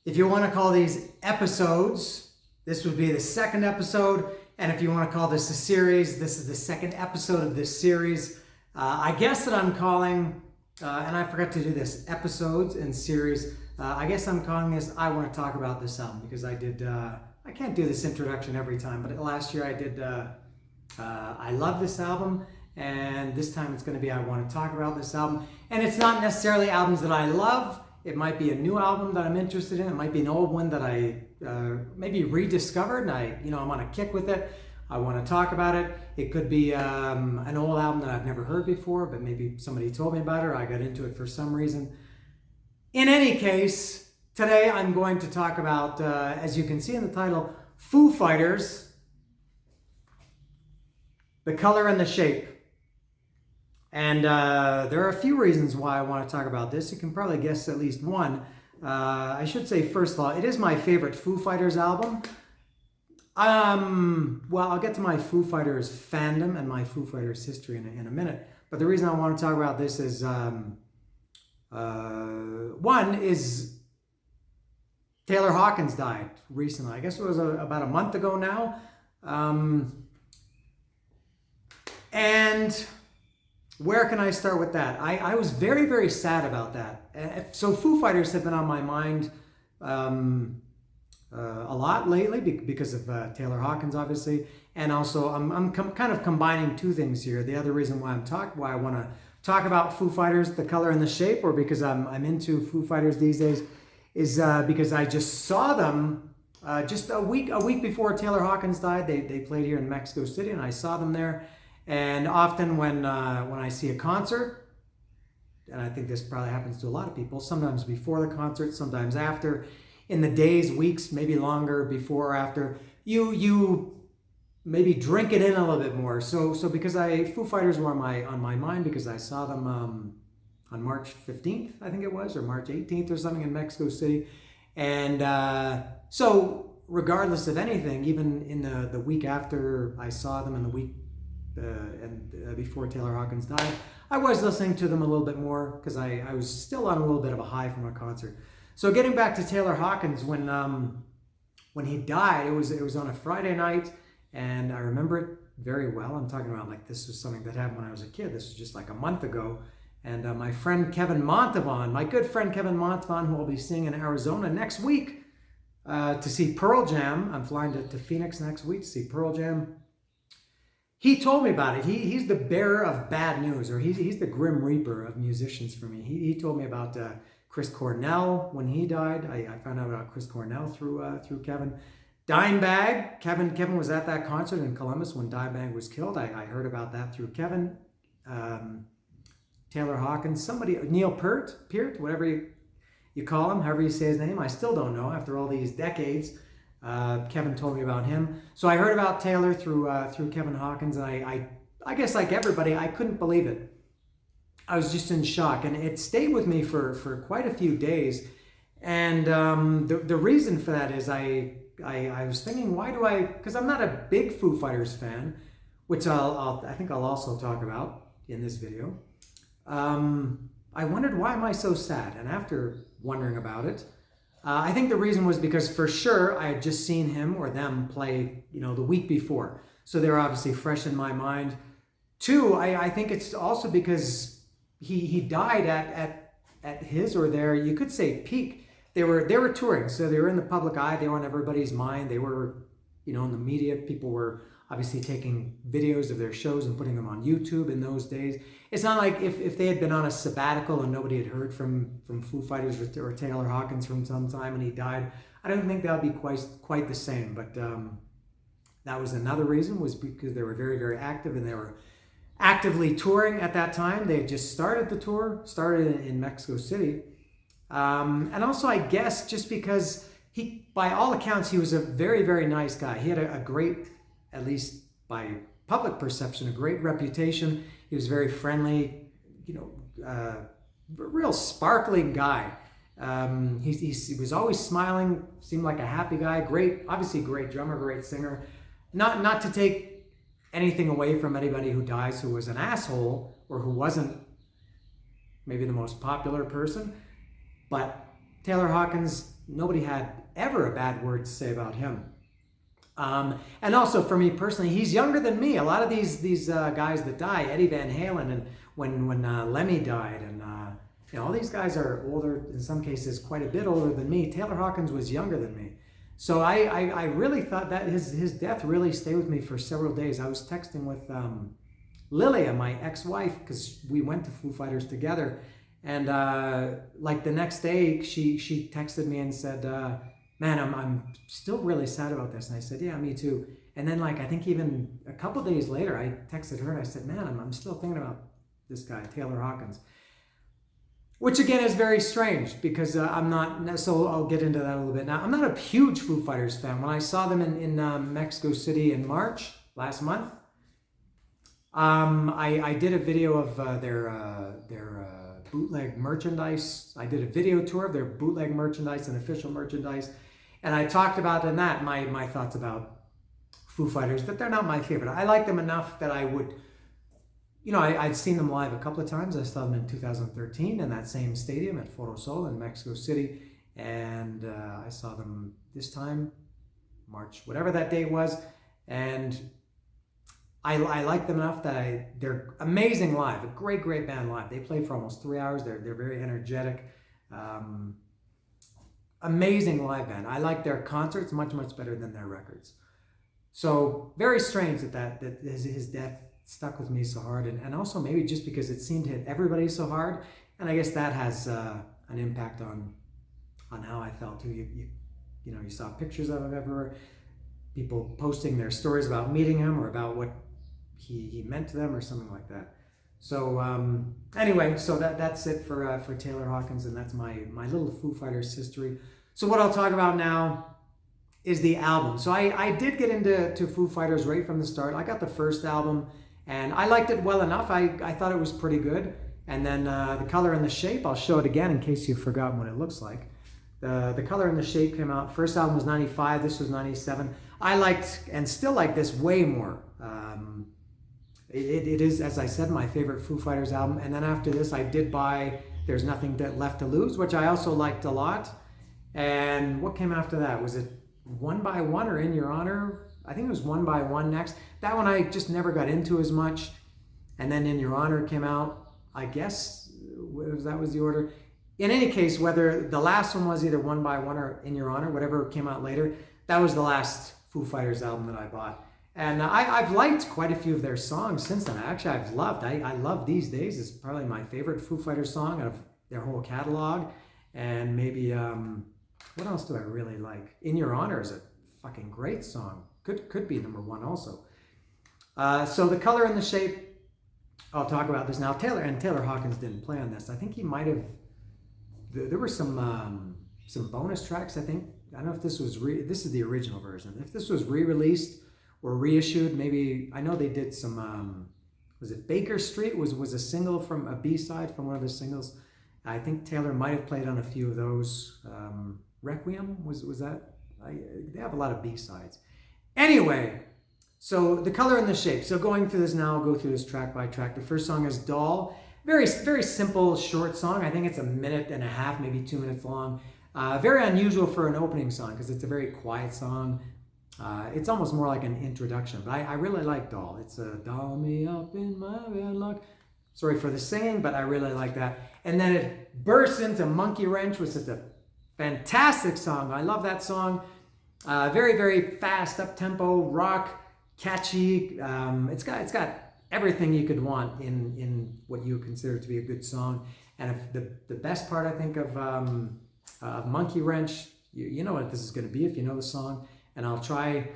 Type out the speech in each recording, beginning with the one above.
If you want to call these episodes, this would be the second episode. And if you want to call this a series, this is the second episode of this series. I guess that I'm calling, and I forgot to do this, episodes and series. I guess I'm calling this, I want to talk about this album, because I did, I can't do this introduction every time, but last year I did, I love this album. And this time it's going to be, I want to talk about this album. And it's not necessarily albums that I love. It might be a new album that I'm interested in. It might be an old one that I maybe rediscovered and I'm on a kick with it. I want to talk about it. It could be an old album that I've never heard before, but maybe somebody told me about it or I got into it for some reason. In any case, today I'm going to talk about, as you can see in the title, Foo Fighters, The Color and the Shape. And there are a few reasons why I want to talk about this. You can probably guess at least one. I should say, first of all, it is my favorite Foo Fighters album. Well, I'll get to my Foo Fighters fandom and my Foo Fighters history in a minute. But the reason I want to talk about this is, one is Taylor Hawkins died recently. I guess it was about a month ago now. And where can I start with that? I was very, very sad about that. So Foo Fighters have been on my mind a lot lately because of Taylor Hawkins, obviously. And also, I'm kind of combining two things here. The other reason why why I want to talk about Foo Fighters, The Color and the Shape, or because I'm into Foo Fighters these days, is because I just saw them just a week before Taylor Hawkins died. They played here in Mexico City, and I saw them there. And often when I see a concert, and I think this probably happens to a lot of people, sometimes before the concert, sometimes after, in the days, weeks, maybe longer before or after, you maybe drink it in a little bit more. So because Foo Fighters were on my mind because I saw them on March 15th, I think it was, or March 18th or something in Mexico City. And so regardless of anything, even in the week after I saw them and the week before Taylor Hawkins died, I was listening to them a little bit more because I was still on a little bit of a high from a concert. So getting back to Taylor Hawkins, when he died, it was on a Friday night, and I remember it very well. I'm talking about like this was something that happened when I was a kid. This was just like a month ago. And my friend Kevin Montavon, my good friend Kevin Montavon, who I'll be seeing in Arizona next week to see Pearl Jam. I'm flying to Phoenix next week to see Pearl Jam. He told me about it. He's the bearer of bad news, or he's the Grim Reaper of musicians for me. He told me about Chris Cornell when he died. I found out about Chris Cornell through Kevin. Dimebag, Kevin was at that concert in Columbus when Dimebag was killed. I heard about that through Kevin. Taylor Hawkins, Neil Peart, whatever you call him, however you say his name. I still don't know after all these decades. Kevin told me about him. So I heard about Taylor through Kevin Hawkins, and I guess like everybody, I couldn't believe it. I was just in shock, and it stayed with me for quite a few days. And the reason for that is I was thinking, why do I? Because I'm not a big Foo Fighters fan, which I think I'll also talk about in this video. I wondered, why am I so sad? And after wondering about it, I think the reason was because for sure I had just seen him or them play, the week before. So they were obviously fresh in my mind. Two, I think it's also because he died at his or their, you could say, peak. They were touring, so they were in the public eye. They were on everybody's mind. They were, in the media. People were obviously taking videos of their shows and putting them on YouTube in those days. It's not like if they had been on a sabbatical and nobody had heard from Foo Fighters or Taylor Hawkins from some time and he died. I don't think that would be quite the same. But that was another reason, was because they were very, very active and they were actively touring at that time. They had just started the tour, started in Mexico City. And also, I guess, just because by all accounts, he was a very, very nice guy. He had a great, at least by public perception, a great reputation. He was very friendly, real sparkling guy. He was always smiling, seemed like a happy guy. Obviously great drummer, great singer. Not to take anything away from anybody who dies who was an asshole or who wasn't maybe the most popular person, but Taylor Hawkins, nobody had ever a bad word to say about him. And also for me personally, he's younger than me. A lot of these guys that die, Eddie Van Halen, and when Lemmy died, and all these guys are older, in some cases quite a bit older than me. Taylor Hawkins was younger than me. So I really thought that his death really stayed with me for several days. I was texting with Lilia, my ex-wife, because we went to Foo Fighters together. And like the next day, she texted me and said, man, I'm still really sad about this. And I said, yeah, me too. And then like, I think even a couple days later, I texted her and I said, man, I'm still thinking about this guy, Taylor Hawkins. Which again is very strange because I'm not, so I'll get into that a little bit. Now, I'm not a huge Foo Fighters fan. When I saw them in Mexico City in March, last month, I did a video of their bootleg merchandise. I did a video tour of their bootleg merchandise and official merchandise. And I talked about in that my thoughts about Foo Fighters, that they're not my favorite. I like them enough that I would, I'd seen them live a couple of times. I saw them in 2013 in that same stadium at Foro Sol in Mexico City. And I saw them this time, March, whatever that date was. And I like them enough that they're amazing live, a great band live. They play for almost 3 hours. They're very energetic. Amazing live band. I like their concerts much better than their records. So very strange that his death stuck with me so hard, and also maybe just because it seemed to hit everybody so hard, and I guess that has an impact on how I felt too. You saw pictures of him everywhere, people posting their stories about meeting him or about what he meant to them or something like that. So anyway, so that's it for Taylor Hawkins, and that's my little Foo Fighters history. So what I'll talk about now is the album. So I did get into Foo Fighters right from the start. I got the first album and I liked it well enough. I thought it was pretty good. And then The Color and the Shape, I'll show it again in case you've forgotten what it looks like. The Color and the Shape came out. First album was 95, this was 97. I liked and still like this way more. It is, as I said, my favorite Foo Fighters album. And then after this, I did buy There's Nothing Left to Lose, which I also liked a lot. And what came after that? Was it One by One or In Your Honor? I think it was One by One next. That one I just never got into as much. And then In Your Honor came out, I guess that was the order. In any case, whether the last one was either One by One or In Your Honor, whatever came out later, that was the last Foo Fighters album that I bought. And I've liked quite a few of their songs since then. Actually, I've loved. I love These Days. It's probably my favorite Foo Fighters song out of their whole catalog. And maybe, what else do I really like? In Your Honor is a fucking great song. Could be number one also. So The Color and the Shape, I'll talk about this now. Taylor Hawkins didn't play on this. I think he might have. There were some bonus tracks. I think. I don't know if this was this is the original version. If this was re-released or reissued, maybe. I know they did some. Was it Baker Street? Was a single from a B-side from one of the singles. I think Taylor might have played on a few of those. Requiem was that? They have a lot of B-sides. Anyway, so The Color and the Shape. So going through this now, I'll go through this track by track. The first song is Doll. Very simple, short song. I think it's 1.5 minutes, maybe 2 minutes long. Very unusual for an opening song because it's a very quiet song. It's almost more like an introduction, but I really like Doll. It's a doll me up in my bad luck. Sorry for the singing, but I really like that. And then it bursts into Monkey Wrench, which is a fantastic song. I love that song. Very fast, up-tempo, rock, catchy. It's got everything you could want in what you consider to be a good song. And if the best part, I think, of Monkey Wrench, you know what this is going to be if you know the song. And I'll try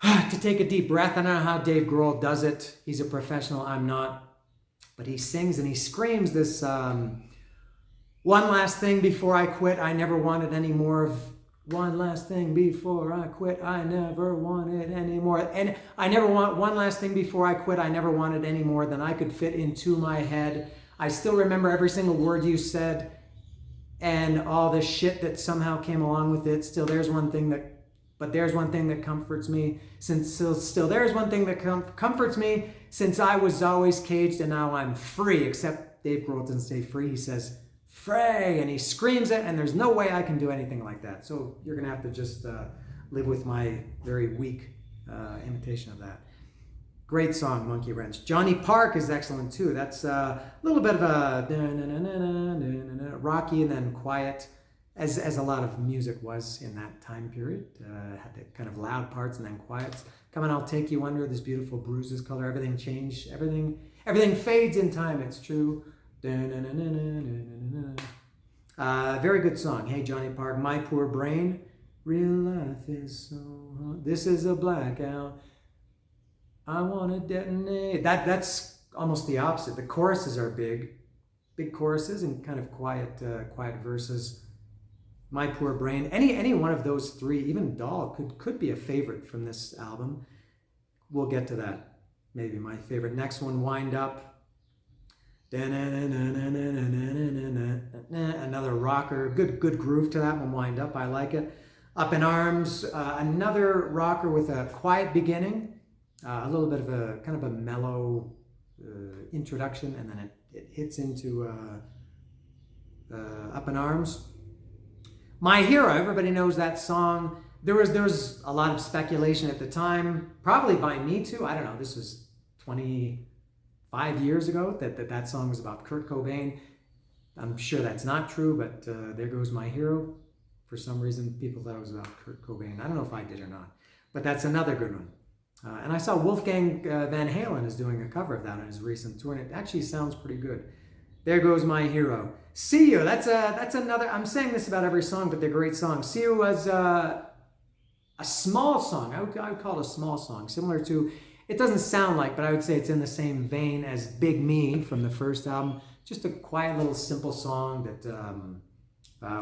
to take a deep breath. I don't know how Dave Grohl does it. He's a professional. I'm not. But he sings and he screams this, one last thing before I quit. I never wanted any more of one last thing before I quit. I never wanted any more. And I never want one last thing before I quit. I never wanted any more than I could fit into my head. I still remember every single word you said and all the shit that somehow came along with it. Still, there's one thing that comforts me. Still, there's one thing that comforts me since I was always caged and now I'm free. Except Dave Grohl doesn't say free. He says Frey, and he screams it, and there's no way I can do anything like that. So you're gonna have to just live with my very weak imitation of that. Great song, Monkey Wrench. Johnny Park is excellent too. That's a little bit of a rocky and then quiet, as a lot of music was in that time period. Had the kind of loud parts and then quiet. Come on, I'll take you under this beautiful bruises color. Everything changed. Everything fades in time. It's true. Very good song. Hey, Johnny Park. My Poor Brain. Real life is so hard. This is a blackout. I want to detonate. That's almost the opposite. The choruses are big choruses and kind of quiet verses. My Poor Brain. Any one of those three, even Doll, could be a favorite from this album. We'll get to that. Maybe my favorite. Next one, Wind Up. Another rocker. Good groove to that one, Wind Up. I like it. Up in Arms. Another rocker with a quiet beginning. A little bit of a kind of a mellow introduction, and then it hits into Up in Arms. My Hero, everybody knows that song. There was a lot of speculation at the time, probably by me too. I don't know. This was 25 years ago that song was about Kurt Cobain. I'm sure that's not true, but There Goes My Hero. For some reason, people thought it was about Kurt Cobain. I don't know if I did or not, but that's another good one. And I saw Wolfgang Van Halen is doing a cover of that on his recent tour, and it actually sounds pretty good. There Goes My Hero. See You, that's another, I'm saying this about every song, but they're great songs. See You was a small song. I would call it a small song, similar to, it doesn't sound like, but I would say it's in the same vein as Big Me from the first album. Just a quiet little simple song that,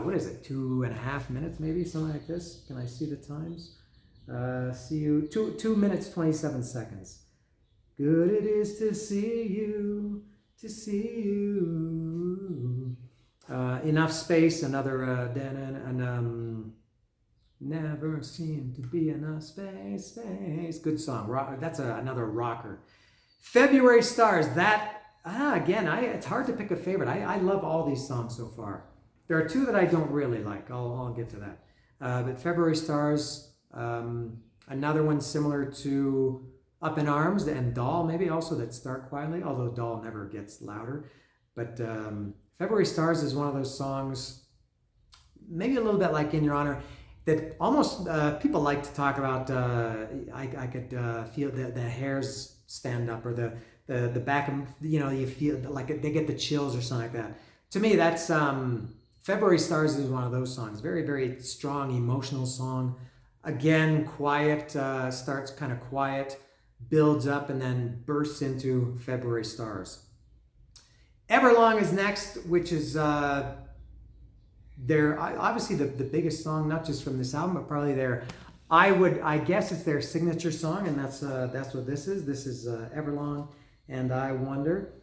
what is it, 2.5 minutes maybe, something like this. Can I see the times? See you, 2 minutes, 27 seconds. Good it is to see you, Enough Space, another, never seemed to be enough space. Good song, that's another rocker. February Stars, that, again, it's hard to pick a favorite. I love all these songs so far. There are two that I don't really like, I'll get to that. But February Stars, another one similar to Up in Arms and Doll, maybe also, that start quietly, although Doll never gets louder. But February Stars is one of those songs, maybe a little bit like In Your Honor, that almost people like to talk about. I could feel the hairs stand up, or the back of, you feel like they get the chills or something like that. To me, that's February Stars is one of those songs. Very, very strong, emotional song. Again, quiet, starts kind of quiet, builds up, and then bursts into February Stars. Everlong is next, which is their, obviously the biggest song, not just from this album, but probably I guess it's their signature song, and that's what this is. This is Everlong, and I Wonder.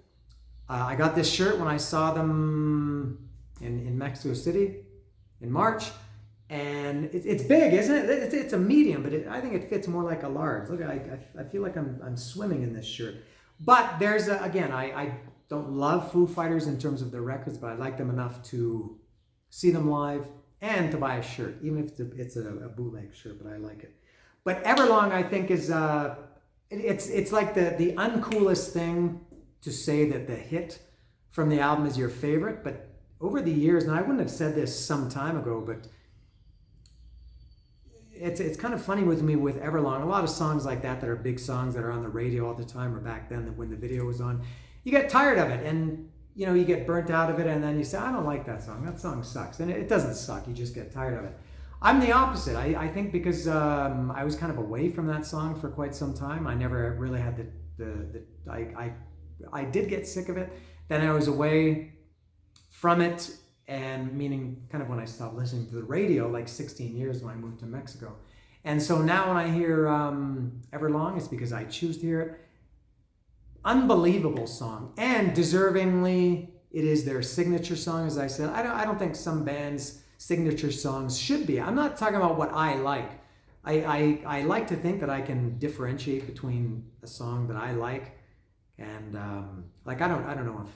I got this shirt when I saw them in Mexico City in March. And it's big, isn't it? It's a medium, but I think it fits more like a large. Look, I feel like I'm swimming in this shirt. But there's, again, I don't love Foo Fighters in terms of their records, but I like them enough to see them live and to buy a shirt, even if it's a bootleg shirt, but I like it. But Everlong, I think, is, it's like the uncoolest thing to say that the hit from the album is your favorite. But over the years, and I wouldn't have said this some time ago, but it's kind of funny with me with Everlong. A lot of songs like that are big songs that are on the radio all the time, or back then when the video was on, you get tired of it, and you get burnt out of it, and then you say, I don't like that song. That song sucks. And it doesn't suck. You just get tired of it. I'm the opposite. I think because I was kind of away from that song for quite some time. I never really had I did get sick of it. Then I was away from it, and meaning kind of when I stopped listening to the radio, like 16 years when I moved to Mexico. And so now when I hear Everlong, it's because I choose to hear it. Unbelievable song, and deservingly, it is their signature song, as I said. I don't think some bands' signature songs should be. I'm not talking about what I like. I like to think that I can differentiate between a song that I like and like I don't know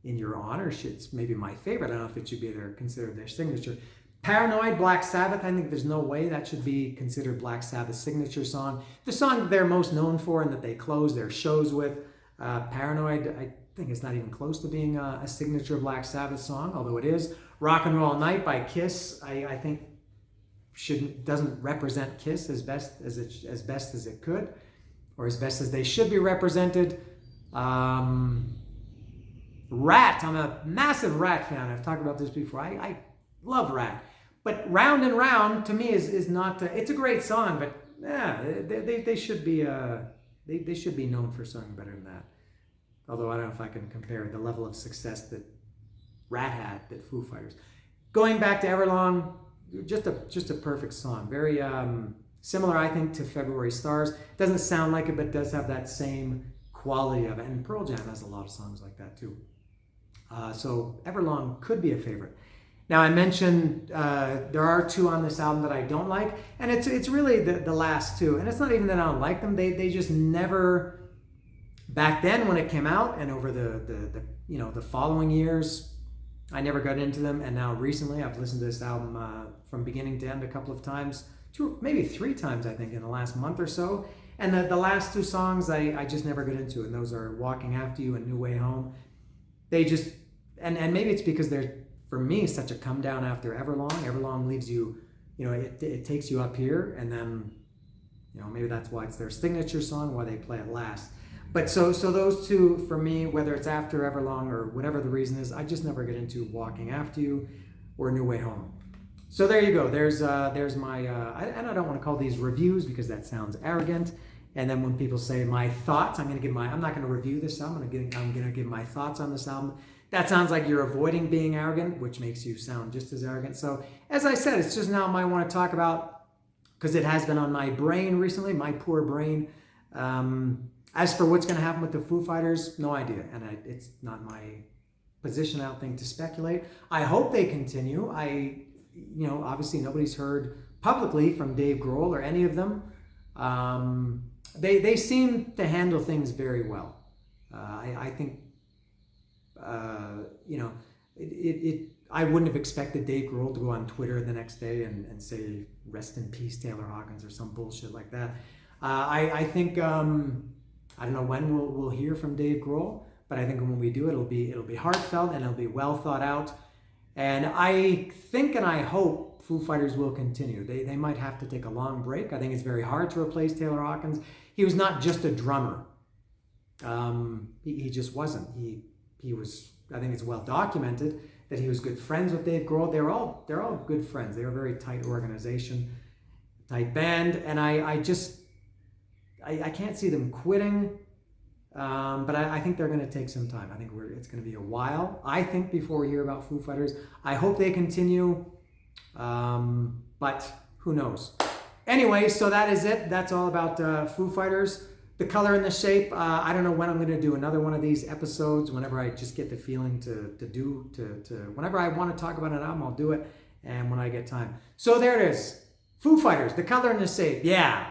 in your honor. It's maybe my favorite. I don't know if it should be considered their signature. Paranoid, Black Sabbath, I think there's no way that should be considered Black Sabbath's signature song. The song that they're most known for and that they close their shows with, Paranoid, I think it's not even close to being a signature Black Sabbath song, although it is. Rock and Roll All Night by Kiss, I think doesn't represent Kiss as best as it could, or as best as they should be represented. Rat, I'm a massive Rat fan. I've talked about this before. I love Rat. But Round and Round to me is not. It's a great song, but yeah, they should be they should be known for something better than that. Although I don't know if I can compare the level of success that Rat had that Foo Fighters. Going back to Everlong, just a perfect song. Very similar, I think, to February Stars. Doesn't sound like it, but does have that same quality of it. And Pearl Jam has a lot of songs like that too. So Everlong could be a favorite. Now, I mentioned there are two on this album that I don't like, and it's really the last two. And it's not even that I don't like them; they just never. Back then, when it came out, and over the following years, I never got into them. And now recently, I've listened to this album from beginning to end a couple of times, maybe 3 times, I think, in the last month or so. And the last 2 songs I just never got into, and those are "Walking After You" and "New Way Home." They just and maybe it's because they're, for me, such a come down after Everlong. Everlong leaves you, it takes you up here, and then, maybe that's why it's their signature song, why they play it last. But so those two, for me, whether it's after Everlong or whatever the reason is, I just never get into "Walking After You" or "New Way Home." So there you go. There's my, and I don't want to call these reviews because that sounds arrogant. And then when people say my thoughts, I'm not going to review this album. I'm going to give my thoughts on this album. That sounds like you're avoiding being arrogant, which makes you sound just as arrogant. So, as I said, it's just now I want to talk about, because it has been on my brain recently, my poor brain. As for what's going to happen with the Foo Fighters, no idea. And it's not my position, I don't think, to speculate. I hope they continue. Obviously nobody's heard publicly from Dave Grohl or any of them. They seem to handle things very well. I think, I wouldn't have expected Dave Grohl to go on Twitter the next day and say, "Rest in peace, Taylor Hawkins," or some bullshit like that. I think, I don't know when we'll hear from Dave Grohl, but I think when we do, it'll be heartfelt and it'll be well thought out. And I think and I hope Foo Fighters will continue. They might have to take a long break. I think it's very hard to replace Taylor Hawkins. He was not just a drummer. He just wasn't. He was. I think it's well documented that he was good friends with Dave Grohl. They're all good friends. They're a very tight organization, tight band, and I can't see them quitting. But I think they're going to take some time. I think it's going to be a while, I think, before we hear about Foo Fighters. I hope they continue, but who knows? Anyway, so that is it. That's all about Foo Fighters. The color and the shape, I don't know when I'm going to do another one of these episodes. Whenever I just get the feeling to whenever I want to talk about an album, I'll do it, and when I get time. So there it is. Foo Fighters, the color and the shape. Yeah.